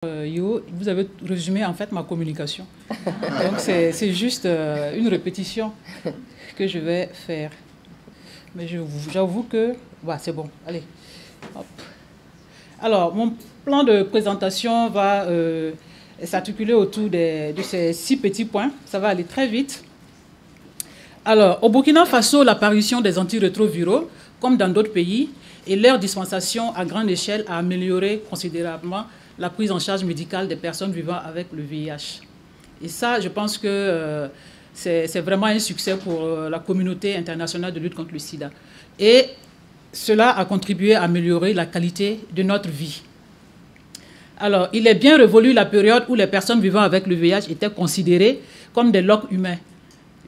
Vous avez résumé en fait ma communication. Donc c'est juste une répétition que je vais faire. Mais j'avoue que c'est bon. Allez. Hop. Alors, mon plan de présentation va s'articuler autour de ces 6 petits points. Ça va aller très vite. Alors, au Burkina Faso, l'apparition des antirétroviraux, comme dans d'autres pays, et leur dispensation à grande échelle a amélioré considérablement la prise en charge médicale des personnes vivant avec le VIH. Et ça, je pense que c'est vraiment un succès pour la communauté internationale de lutte contre le sida. Et cela a contribué à améliorer la qualité de notre vie. Alors, il est bien révolu la période où les personnes vivant avec le VIH étaient considérées comme des loques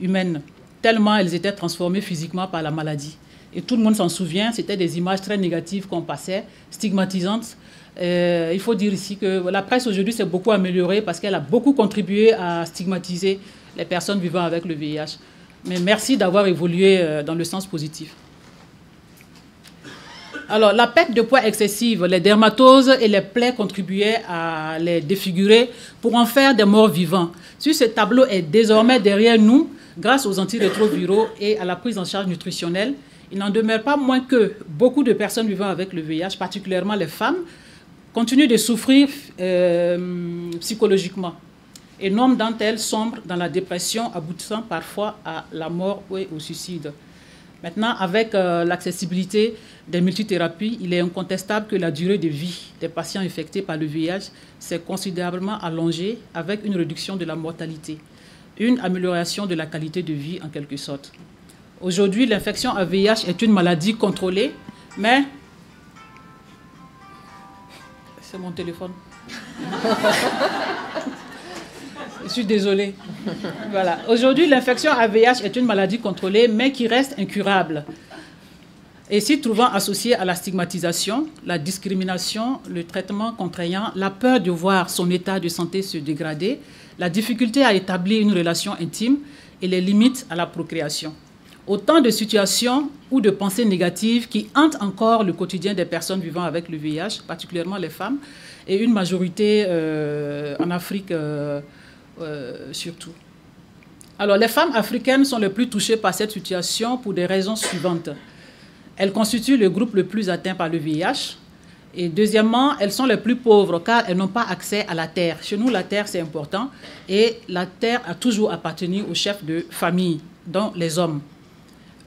humaines, tellement elles étaient transformées physiquement par la maladie. Et tout le monde s'en souvient, c'était des images très négatives qu'on passait, stigmatisantes. Il faut dire ici que la presse aujourd'hui s'est beaucoup améliorée parce qu'elle a beaucoup contribué à stigmatiser les personnes vivant avec le VIH. Mais merci d'avoir évolué dans le sens positif. Alors, la perte de poids excessive, les dermatoses et les plaies contribuaient à les défigurer pour en faire des morts vivants. Ce tableau est désormais derrière nous grâce aux antirétroviraux et à la prise en charge nutritionnelle. Il n'en demeure pas moins que beaucoup de personnes vivant avec le VIH, particulièrement les femmes, continuent de souffrir psychologiquement. Et nombre d'entre elles sombrent dans la dépression, aboutissant parfois à la mort ou au suicide. Maintenant, avec l'accessibilité des multithérapies, il est incontestable que la durée de vie des patients infectés par le VIH s'est considérablement allongée avec une réduction de la mortalité, une amélioration de la qualité de vie en quelque sorte. Aujourd'hui, l'infection à VIH est une maladie contrôlée, mais... C'est mon téléphone. Je suis désolée. Voilà. Aujourd'hui, l'infection à VIH est une maladie contrôlée, mais qui reste incurable. Et s'y trouvant associée à la stigmatisation, la discrimination, le traitement contraignant, la peur de voir son état de santé se dégrader, la difficulté à établir une relation intime et les limites à la procréation. Autant de situations ou de pensées négatives qui hantent encore le quotidien des personnes vivant avec le VIH, particulièrement les femmes, et une majorité en Afrique surtout. Alors, les femmes africaines sont les plus touchées par cette situation pour des raisons suivantes. Elles constituent le groupe le plus atteint par le VIH. Et deuxièmement, elles sont les plus pauvres car elles n'ont pas accès à la terre. Chez nous, la terre, c'est important. Et la terre a toujours appartenu aux chefs de famille, dont les hommes.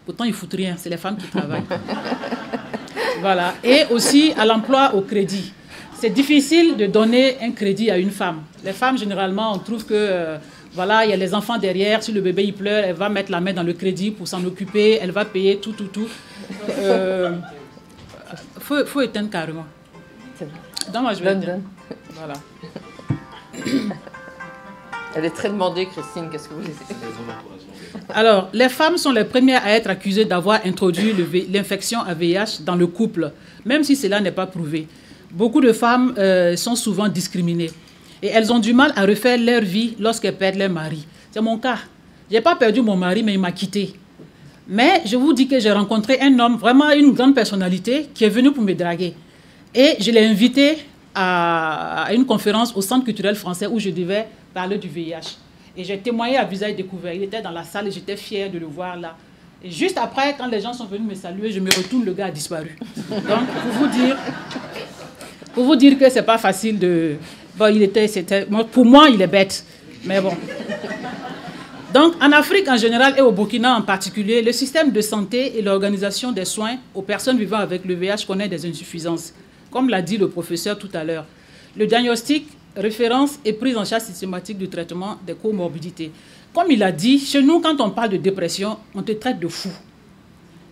Pourtant, ils ne foutent rien, c'est les femmes qui travaillent. Voilà. Et aussi à l'emploi au crédit. C'est difficile de donner un crédit à une femme. Les femmes, généralement, on trouve que, voilà, il y a les enfants derrière. Si le bébé il pleure, elle va mettre la main dans le crédit pour s'en occuper. Elle va payer tout. Faut éteindre carrément. Donc, moi, je vais éteindre. Voilà. Elle est très demandée, Christine. Qu'est-ce que vous dites? Alors, les femmes sont les premières à être accusées d'avoir introduit l'infection à VIH dans le couple, même si cela n'est pas prouvé. Beaucoup de femmes sont souvent discriminées et elles ont du mal à refaire leur vie lorsqu'elles perdent leur mari. C'est mon cas. Je n'ai pas perdu mon mari, mais il m'a quitté. Mais je vous dis que j'ai rencontré un homme, vraiment une grande personnalité, qui est venu pour me draguer. Et je l'ai invité à une conférence au Centre culturel français où je devais parler du VIH. Et j'ai témoigné à visage découvert. Il était dans la salle et j'étais fière de le voir là. Et juste après, quand les gens sont venus me saluer, je me retourne, le gars a disparu. Donc, pour vous dire que c'est pas facile de... Bon, pour moi, il est bête. Mais bon. Donc, en Afrique en général et au Burkina en particulier, le système de santé et l'organisation des soins aux personnes vivant avec le VIH connaît des insuffisances. Comme l'a dit le professeur tout à l'heure. Le diagnostic, référence et prise en charge systématique du traitement des comorbidités. Comme il a dit, chez nous, quand on parle de dépression, on te traite de fou.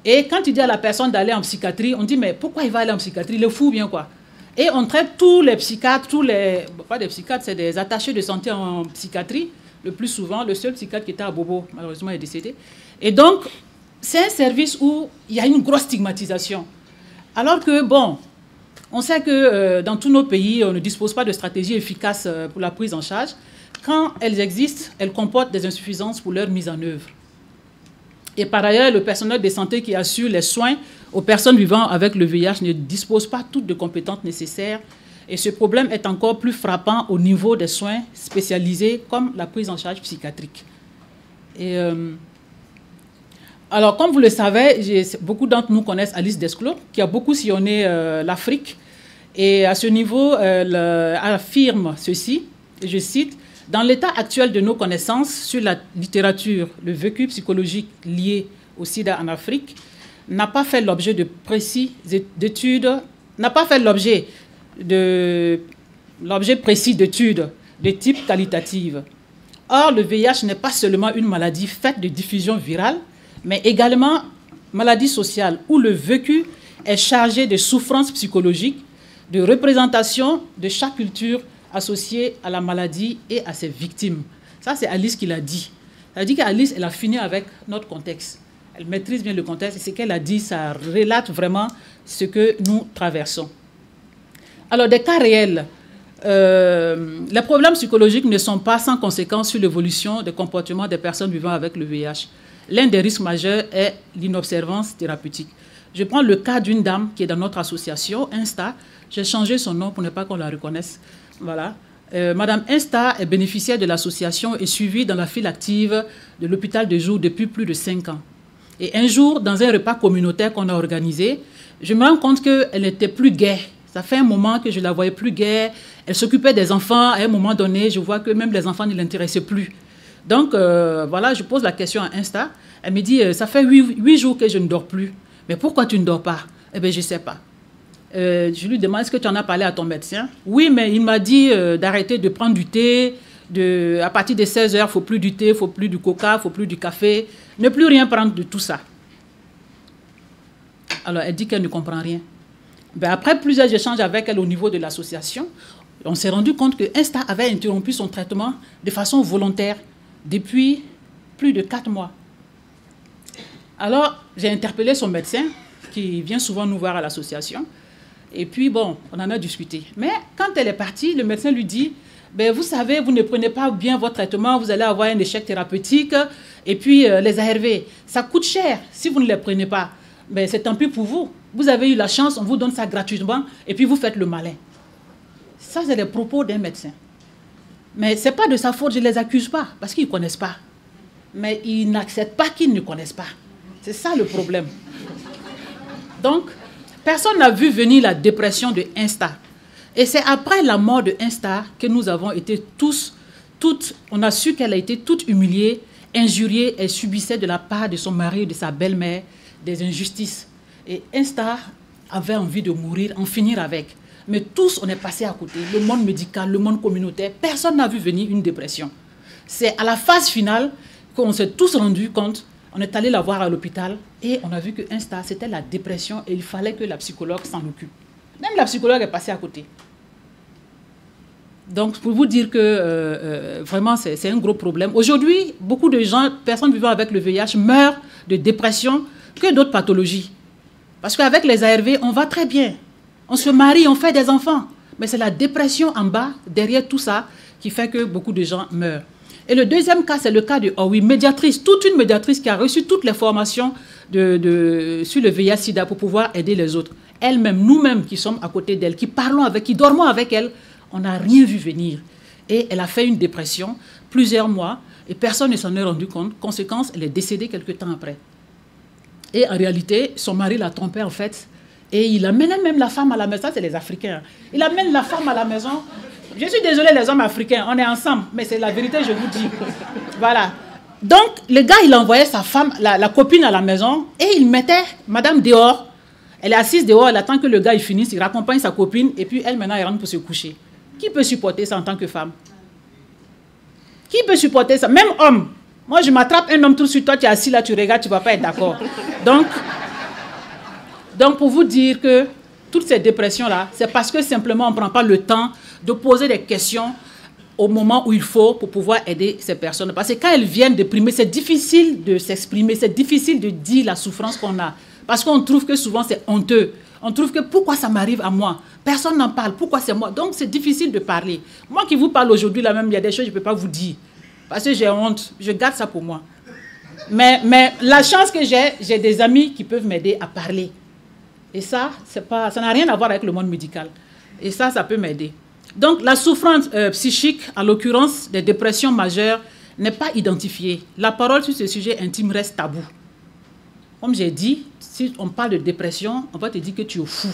Et quand tu dis à la personne d'aller en psychiatrie, on dit, mais pourquoi il va aller en psychiatrie? Il est fou, bien quoi. Et on traite tous les psychiatres, pas des psychiatres, c'est des attachés de santé en psychiatrie, le plus souvent. Le seul psychiatre qui était à Bobo, malheureusement, est décédé. Et donc, c'est un service où il y a une grosse stigmatisation. Alors que, bon, on sait que dans tous nos pays, on ne dispose pas de stratégies efficaces pour la prise en charge. Quand elles existent, elles comportent des insuffisances pour leur mise en œuvre. Et par ailleurs, le personnel de santé qui assure les soins aux personnes vivant avec le VIH ne dispose pas toutes des compétences nécessaires Et ce problème est encore plus frappant au niveau des soins spécialisés comme la prise en charge psychiatrique. Et, alors, comme vous le savez, beaucoup d'entre nous connaissent Alice Desclaux, qui a beaucoup sillonné l'Afrique. Et à ce niveau, elle affirme ceci, et je cite, « Dans l'état actuel de nos connaissances sur la littérature, le vécu psychologique lié au sida en Afrique n'a pas fait l'objet de précises d'études, n'a pas fait l'objet précis d'études de type qualitative. Or, le VIH n'est pas seulement une maladie faite de diffusion virale, mais également maladie sociale où le vécu est chargé de souffrances psychologiques, de représentation de chaque culture associée à la maladie et à ses victimes. » Ça, c'est Alice qui l'a dit. Elle a dit qu'Alice, elle a fini avec notre contexte. Elle maîtrise bien le contexte et ce qu'elle a dit, ça relate vraiment ce que nous traversons. Alors, des cas réels. Les problèmes psychologiques ne sont pas sans conséquence sur l'évolution des comportements des personnes vivant avec le VIH. L'un des risques majeurs est l'inobservance thérapeutique. Je prends le cas d'une dame qui est dans notre association, Insta. J'ai changé son nom pour ne pas qu'on la reconnaisse. Voilà. Madame Insta est bénéficiaire de l'association et suivie dans la file active de l'hôpital de jour depuis plus de 5 ans. Et un jour, dans un repas communautaire qu'on a organisé, je me rends compte qu'elle n'était plus gaie. Ça fait un moment que je ne la voyais plus gaie. Elle s'occupait des enfants. À un moment donné, je vois que même les enfants ne l'intéressaient plus. Donc, voilà, je pose la question à Insta. Elle me dit, ça fait 8 jours que je ne dors plus. Mais pourquoi tu ne dors pas? Eh bien, je ne sais pas. Je lui demande, est-ce que tu en as parlé à ton médecin? Oui, mais il m'a dit d'arrêter de prendre du thé. À partir de 16 heures, il ne faut plus du thé, il ne faut plus du coca, il ne faut plus du café. Ne plus rien prendre de tout ça. Alors, elle dit qu'elle ne comprend rien. Ben, après plusieurs échanges avec elle au niveau de l'association, on s'est rendu compte que Insta avait interrompu son traitement de façon volontaire depuis plus de 4 mois. Alors, j'ai interpellé son médecin, qui vient souvent nous voir à l'association. Et puis, bon, on en a discuté. Mais quand elle est partie, le médecin lui dit, ben, vous savez, vous ne prenez pas bien votre traitement, vous allez avoir un échec thérapeutique. Et puis, les ARV, ça coûte cher si vous ne les prenez pas. Ben, c'est tant pis pour vous. Vous avez eu la chance, on vous donne ça gratuitement, et puis vous faites le malin. Ça, c'est les propos d'un médecin. Mais ce n'est pas de sa faute, je ne les accuse pas, parce qu'ils ne connaissent pas. Mais ils n'acceptent pas qu'ils ne connaissent pas. C'est ça le problème. Donc, personne n'a vu venir la dépression de Insta. Et c'est après la mort de Insta que nous avons été on a su qu'elle a été toute humiliée, injuriée, elle subissait de la part de son mari et de sa belle-mère des injustices. Et Insta avait envie de mourir, en finir avec. Mais tous, on est passé à côté. Le monde médical, le monde communautaire, personne n'a vu venir une dépression. C'est à la phase finale qu'on s'est tous rendu compte. On est allé la voir à l'hôpital et on a vu que Insta, c'était la dépression et il fallait que la psychologue s'en occupe. Même la psychologue est passée à côté. Donc, pour vous dire que vraiment, c'est un gros problème. Aujourd'hui, beaucoup de gens, personnes vivant avec le VIH, meurent de dépression que d'autres pathologies. Parce qu'avec les ARV, on va très bien. On se marie, on fait des enfants. Mais c'est la dépression en bas, derrière tout ça, qui fait que beaucoup de gens meurent. Et le deuxième cas, c'est le cas de Owi, médiatrice, toute une médiatrice qui a reçu toutes les formations sur le VIH-Sida pour pouvoir aider les autres. Elle-même, nous-mêmes qui sommes à côté d'elle, qui parlons avec, qui dormons avec elle, on n'a rien vu venir. Et elle a fait une dépression plusieurs mois et personne ne s'en est rendu compte. Conséquence, elle est décédée quelques temps après. Et en réalité, son mari l'a trompée en fait. Et il amenait même la femme à la maison. Ça, c'est les Africains. Il amène la femme à la maison. Je suis désolée, les hommes africains, on est ensemble. Mais c'est la vérité, je vous dis. Voilà. Donc, le gars, il envoyait sa femme, la copine à la maison. Et il mettait madame dehors. Elle est assise dehors, elle attend que le gars il finisse. Il raccompagne sa copine. Et puis, elle, maintenant, elle rentre pour se coucher. Qui peut supporter ça en tant que femme? Qui peut supporter ça? Même homme. Moi, je m'attrape un homme tout sur toi, tu es assis là, tu regardes, tu ne vas pas être d'accord. Donc, pour vous dire que toutes ces dépressions-là, c'est parce que simplement on ne prend pas le temps de poser des questions au moment où il faut pour pouvoir aider ces personnes. Parce que quand elles viennent déprimer, c'est difficile de s'exprimer, c'est difficile de dire la souffrance qu'on a. Parce qu'on trouve que souvent c'est honteux. On trouve que pourquoi ça m'arrive à moi? Personne n'en parle, pourquoi c'est moi? Donc c'est difficile de parler. Moi qui vous parle aujourd'hui, là même, il y a des choses que je ne peux pas vous dire. Parce que j'ai honte, je garde ça pour moi. Mais la chance que j'ai des amis qui peuvent m'aider à parler. Et ça, ça n'a rien à voir avec le monde médical. Et ça peut m'aider. Donc, la souffrance psychique, en l'occurrence des dépressions majeures, n'est pas identifiée. La parole sur ce sujet intime reste tabou. Comme j'ai dit, si on parle de dépression, on va te dire que tu es fou.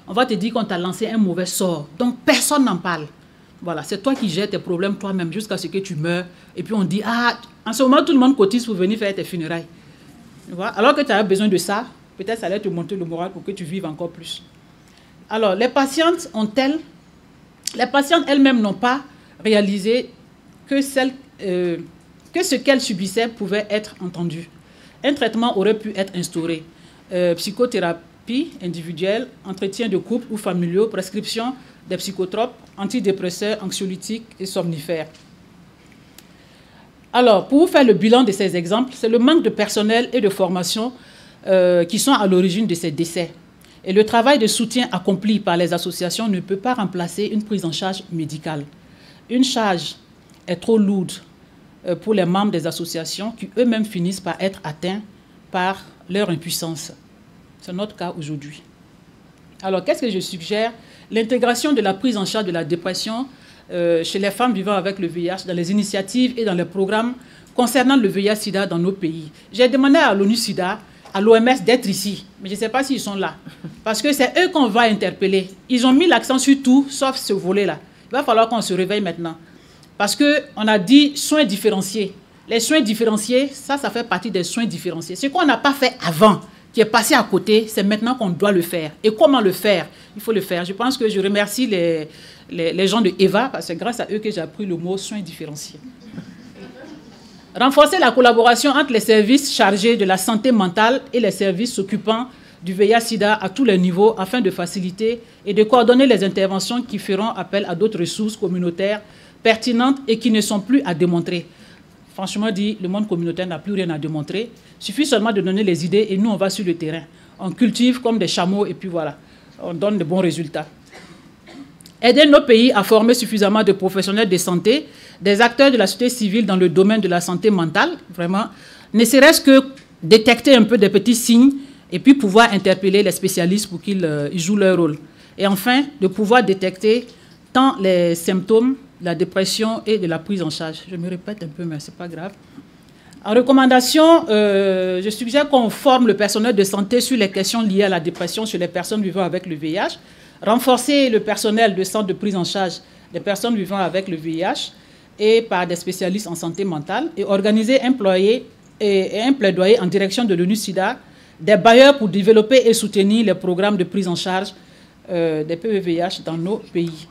On va te dire qu'on t'a lancé un mauvais sort. Donc, personne n'en parle. Voilà, c'est toi qui gères tes problèmes toi-même jusqu'à ce que tu meurs. Et puis on dit, ah, en ce moment, tout le monde cotise pour venir faire tes funérailles. Voilà. Alors que tu as besoin de ça, peut-être ça allait te monter le moral pour que tu vives encore plus. Alors, les patientes elles-mêmes n'ont pas réalisé que ce qu'elles subissaient pouvait être entendu. Un traitement aurait pu être instauré. Psychothérapie individuelle, entretien de couple ou familiaux, prescription des psychotropes, antidépresseurs, anxiolytiques et somnifères. Alors, pour vous faire le bilan de ces exemples, c'est le manque de personnel et de formation qui sont à l'origine de ces décès. Et le travail de soutien accompli par les associations ne peut pas remplacer une prise en charge médicale. Une charge est trop lourde pour les membres des associations qui eux-mêmes finissent par être atteints par leur impuissance. C'est notre cas aujourd'hui. Alors, qu'est-ce que je suggère? L'intégration de la prise en charge de la dépression chez les femmes vivant avec le VIH dans les initiatives et dans les programmes concernant le VIH-Sida dans nos pays. J'ai demandé à l'ONU-Sida, à l'OMS d'être ici, mais je ne sais pas s'ils sont là, parce que c'est eux qu'on va interpeller. Ils ont mis l'accent sur tout, sauf ce volet-là. Il va falloir qu'on se réveille maintenant, parce qu'on a dit soins différenciés. Les soins différenciés, ça fait partie des soins différenciés. Ce qu'on n'a pas fait avant, qui est passé à côté, c'est maintenant qu'on doit le faire. Et comment le faire? Il faut le faire. Je pense que je remercie les gens de EVA, parce que c'est grâce à eux que j'ai appris le mot soins différenciés. Renforcer la collaboration entre les services chargés de la santé mentale et les services s'occupant du VIH-Sida à tous les niveaux afin de faciliter et de coordonner les interventions qui feront appel à d'autres ressources communautaires pertinentes et qui ne sont plus à démontrer. Franchement dit, le monde communautaire n'a plus rien à démontrer. Il suffit seulement de donner les idées et nous, on va sur le terrain. On cultive comme des chameaux et puis voilà, on donne de bons résultats. Aider nos pays à former suffisamment de professionnels de santé, des acteurs de la société civile dans le domaine de la santé mentale, vraiment, ne serait-ce que détecter un peu des petits signes et puis pouvoir interpeller les spécialistes pour qu'ils jouent leur rôle. Et enfin, de pouvoir détecter tant les symptômes de la dépression et de la prise en charge. Je me répète un peu, mais ce n'est pas grave. En recommandation, je suggère qu'on forme le personnel de santé sur les questions liées à la dépression chez les personnes vivant avec le VIH, renforcer le personnel de centre de prise en charge des personnes vivant avec le VIH et par des spécialistes en santé mentale et organiser un plaidoyer en direction de l'ONU-Sida, des bailleurs pour développer et soutenir les programmes de prise en charge des PVVIH dans nos pays.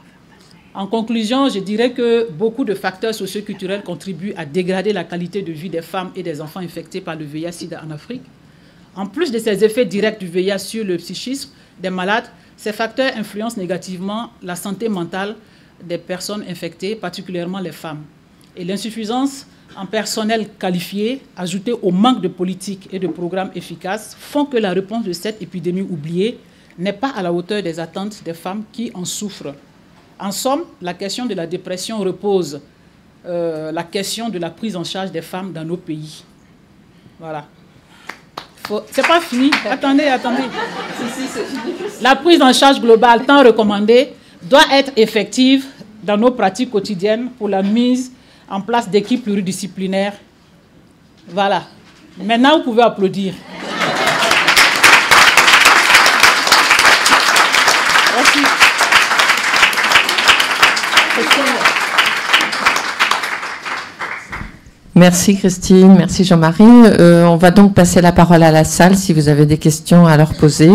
En conclusion, je dirais que beaucoup de facteurs socioculturels contribuent à dégrader la qualité de vie des femmes et des enfants infectés par le VIH-Sida en Afrique. En plus de ces effets directs du VIH sur le psychisme des malades, ces facteurs influencent négativement la santé mentale des personnes infectées, particulièrement les femmes. Et l'insuffisance en personnel qualifié, ajoutée au manque de politiques et de programmes efficaces, font que la réponse de cette épidémie oubliée n'est pas à la hauteur des attentes des femmes qui en souffrent. En somme, la question de la dépression repose la question de la prise en charge des femmes dans nos pays. Voilà. C'est pas fini. Attendez. La prise en charge globale tant recommandée doit être effective dans nos pratiques quotidiennes pour la mise en place d'équipes pluridisciplinaires. Voilà. Maintenant, vous pouvez applaudir. Merci. Merci Christine, merci Jean-Marie. On va donc passer la parole à la salle si vous avez des questions à leur poser.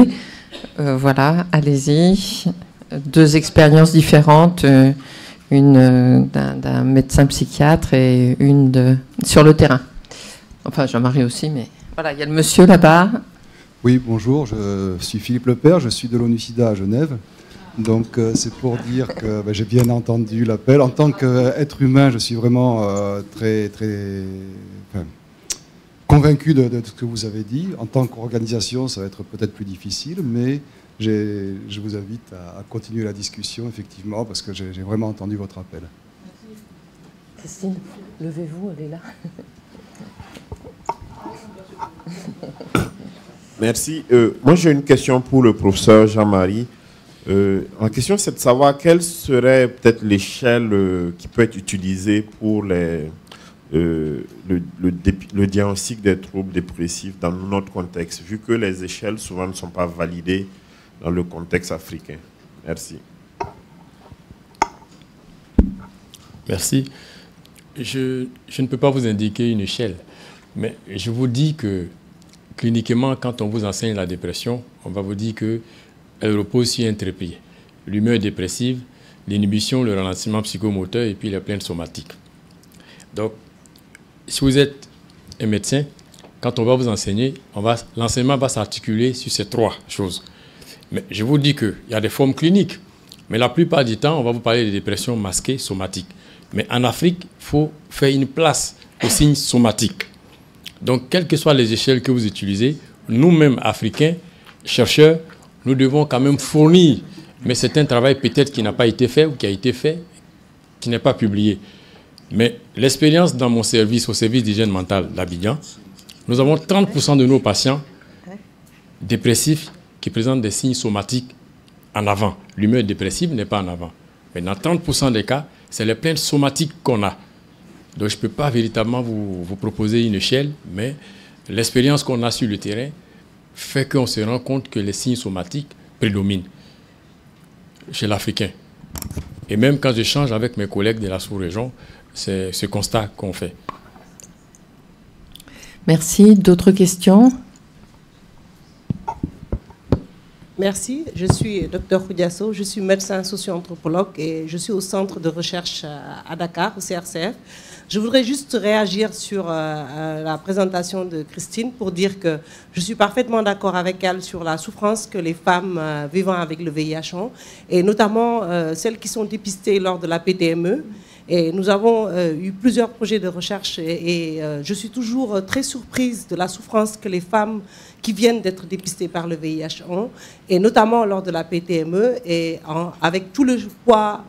Voilà, allez-y. 2 expériences différentes, une d'un médecin psychiatre et une sur le terrain. Enfin, Jean-Marie aussi, mais voilà, il y a le monsieur là-bas. Oui, bonjour, je suis Philippe Lepère, je suis de l'ONU-Sida à Genève. Donc c'est pour dire que j'ai bien entendu l'appel. En tant qu'être humain, je suis vraiment très convaincu de ce que vous avez dit. En tant qu'organisation, ça va être peut-être plus difficile, mais je vous invite à continuer la discussion, effectivement, parce que j'ai vraiment entendu votre appel. Merci. Christine, levez-vous, elle est là. Merci. Moi, j'ai une question pour le professeur Jean-Marie. La question, c'est de savoir quelle serait peut-être l'échelle qui peut être utilisée pour le diagnostic des troubles dépressifs dans notre contexte, vu que les échelles souvent ne sont pas validées dans le contexte africain. Merci. Merci. Je ne peux pas vous indiquer une échelle, mais je vous dis que cliniquement, quand on vous enseigne la dépression, on va vous dire qu'elle repose sur un trépied. L'humeur dépressive, l'inhibition, le ralentissement psychomoteur et puis les plaintes somatiques. Donc, si vous êtes un médecin, quand on va vous enseigner, l'enseignement va s'articuler sur ces trois choses. Mais je vous dis qu'il y a des formes cliniques, mais la plupart du temps, on va vous parler de dépression masquée, somatique. Mais en Afrique, il faut faire une place aux signes somatiques. Donc, quelles que soient les échelles que vous utilisez, nous-mêmes, Africains, chercheurs, nous devons quand même fournir. Mais c'est un travail peut-être qui n'a pas été fait ou qui a été fait, qui n'est pas publié. Mais l'expérience dans mon service, au service d'hygiène mentale d'Abidjan, nous avons 30% de nos patients dépressifs qui présentent des signes somatiques en avant. L'humeur dépressive n'est pas en avant. Mais dans 30% des cas, c'est les plaintes somatiques qu'on a. Donc je ne peux pas véritablement vous proposer une échelle, mais l'expérience qu'on a sur le terrain fait qu'on se rend compte que les signes somatiques prédominent chez l'Africain. Et même quand j'échange avec mes collègues de la sous-région, c'est ce constat qu'on fait. Merci. D'autres questions? Merci, je suis Dr Khoudiasso, je suis médecin socio-anthropologue et je suis au centre de recherche à Dakar, au CRCF. Je voudrais juste réagir sur la présentation de Christine pour dire que je suis parfaitement d'accord avec elle sur la souffrance que les femmes vivant avec le VIH ont, et notamment celles qui sont dépistées lors de la PTME. Et nous avons eu plusieurs projets de recherche et je suis toujours très surprise de la souffrance que les femmes qui viennent d'être dépistées par le VIH ont, et notamment lors de la PTME, et avec tout le poids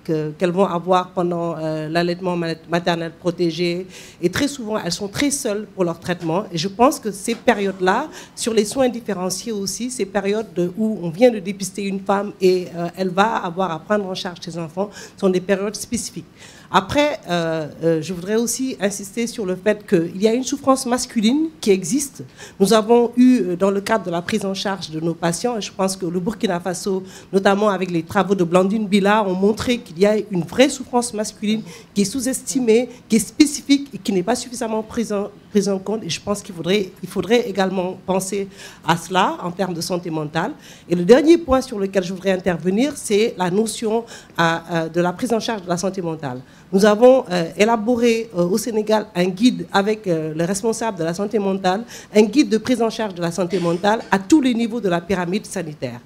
qu'elles vont avoir pendant l'allaitement maternel protégé. Et très souvent, elles sont très seules pour leur traitement. Et je pense que ces périodes-là, sur les soins différenciés aussi, ces périodes où on vient de dépister une femme et elle va avoir à prendre en charge ses enfants, sont des périodes spécifiques. Après, je voudrais aussi insister sur le fait qu'il y a une souffrance masculine qui existe. Nous avons eu, dans le cadre de la prise en charge de nos patients, et je pense que le Burkina Faso, notamment avec les travaux de Blandine Bila, ont montré qu'il y a une vraie souffrance masculine qui est sous-estimée, qui est spécifique et qui n'est pas suffisamment prise en compte. Et je pense qu'il faudrait également penser à cela en termes de santé mentale. Et le dernier point sur lequel je voudrais intervenir, c'est la notion de la prise en charge de la santé mentale. Nous avons élaboré au Sénégal un guide avec les responsables de la santé mentale, un guide de prise en charge de la santé mentale à tous les niveaux de la pyramide sanitaire,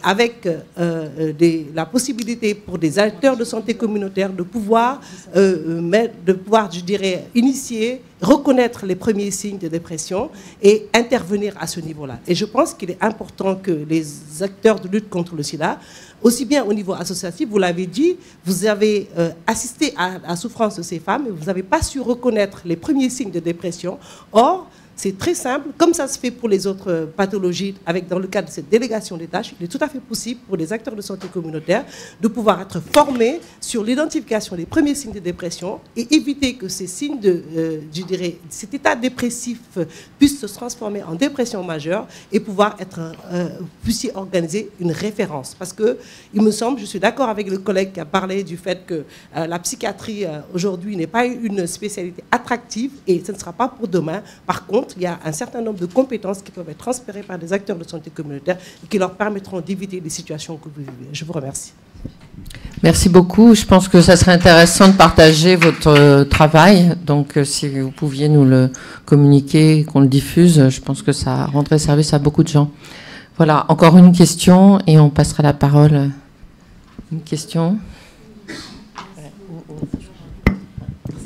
avec la possibilité pour des acteurs de santé communautaire de pouvoir, je dirais, initier, reconnaître les premiers signes de dépression et intervenir à ce niveau-là. Et je pense qu'il est important que les acteurs de lutte contre le sida, aussi bien au niveau associatif, vous l'avez dit, vous avez assisté à la souffrance de ces femmes et vous n'avez pas su reconnaître les premiers signes de dépression. Or, c'est très simple, comme ça se fait pour les autres pathologies, dans le cadre de cette délégation des tâches, il est tout à fait possible pour les acteurs de santé communautaire de pouvoir être formés sur l'identification des premiers signes de dépression et éviter que ces signes je dirais, cet état dépressif puisse se transformer en dépression majeure et pouvoir puisse y organiser une référence. Parce que, il me semble, je suis d'accord avec le collègue qui a parlé du fait que la psychiatrie aujourd'hui n'est pas une spécialité attractive et ce ne sera pas pour demain. Par contre, il y a un certain nombre de compétences qui peuvent être transférées par des acteurs de santé communautaire et qui leur permettront d'éviter des situations que vous vivez. Je vous remercie. Merci beaucoup. Je pense que ça serait intéressant de partager votre travail. Donc, si vous pouviez nous le communiquer, qu'on le diffuse, je pense que ça rendrait service à beaucoup de gens. Voilà, encore une question et on passera la parole. Une question ?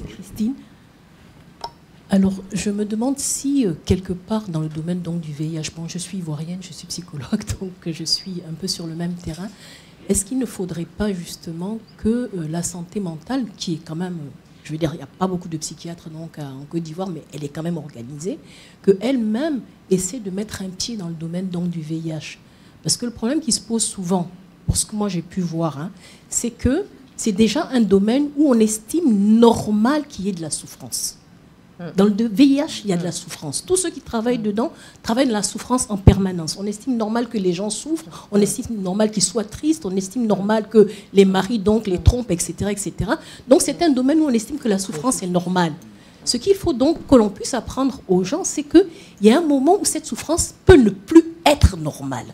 Christine. Alors, je me demande si, quelque part, dans le domaine donc, du VIH, bon, je suis ivoirienne, je suis psychologue, donc je suis un peu sur le même terrain, est-ce qu'il ne faudrait pas justement que la santé mentale, qui est quand même, je veux dire, il n'y a pas beaucoup de psychiatres donc, en Côte d'Ivoire, mais elle est quand même organisée, qu'elle-même essaie de mettre un pied dans le domaine donc, du VIH? Parce que le problème qui se pose souvent, pour ce que moi j'ai pu voir, hein, c'est que c'est déjà un domaine où on estime normal qu'il y ait de la souffrance. Dans le VIH, il y a de la souffrance. Tous ceux qui travaillent dedans travaillent de la souffrance en permanence. On estime normal que les gens souffrent, on estime normal qu'ils soient tristes, on estime normal que les maris donc les trompent, etc., etc. Donc c'est un domaine où on estime que la souffrance est normale. Ce qu'il faut donc que l'on puisse apprendre aux gens, c'est qu'il y a un moment où cette souffrance peut ne plus être normale.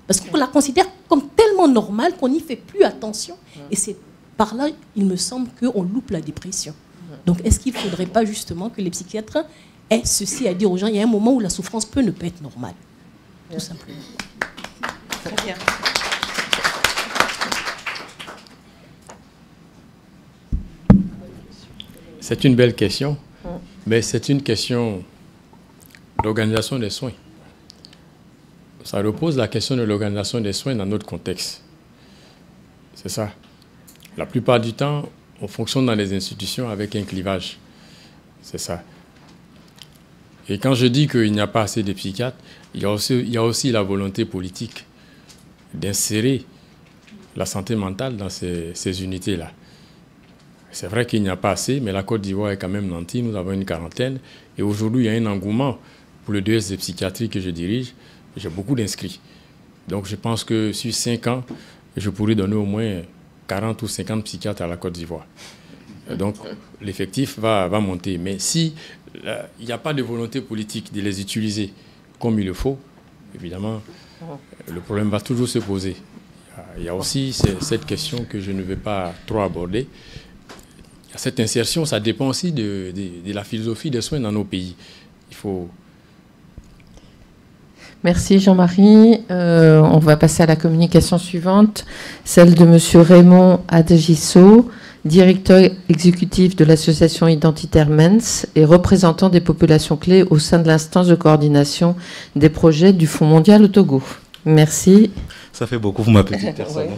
Parce qu'on la considère comme tellement normale qu'on n'y fait plus attention. Et c'est par là, il me semble, qu'on loupe la dépression. Donc, est-ce qu'il ne faudrait pas justement que les psychiatres aient ceci à dire aux gens? Il y a un moment où la souffrance peut ne pas être normale. Tout simplement. Très bien. C'est une belle question, mais c'est une question d'organisation des soins. Ça repose la question de l'organisation des soins dans notre contexte. C'est ça. La plupart du temps, on fonctionne dans les institutions avec un clivage. C'est ça. Et quand je dis qu'il n'y a pas assez de psychiatres, il y a aussi la volonté politique d'insérer la santé mentale dans ces unités-là. C'est vrai qu'il n'y a pas assez, mais la Côte d'Ivoire est quand même nantie. Nous avons une quarantaine. Et aujourd'hui, il y a un engouement pour le DS de psychiatrie que je dirige. J'ai beaucoup d'inscrits. Donc je pense que sur 5 ans, je pourrais donner au moins 40 ou 50 psychiatres à la Côte d'Ivoire. Donc l'effectif va monter. Mais si il n'y a pas de volonté politique de les utiliser comme il le faut, évidemment, le problème va toujours se poser. Il y a aussi cette question que je ne vais pas trop aborder. Cette insertion, ça dépend aussi de la philosophie des soins dans nos pays. Il faut... Merci Jean-Marie. On va passer à la communication suivante, celle de M. Raymond Adegisso, directeur exécutif de l'association identitaire MENS et représentant des populations clés au sein de l'instance de coordination des projets du Fonds mondial au Togo. Merci. Ça fait beaucoup pour ma petite personne.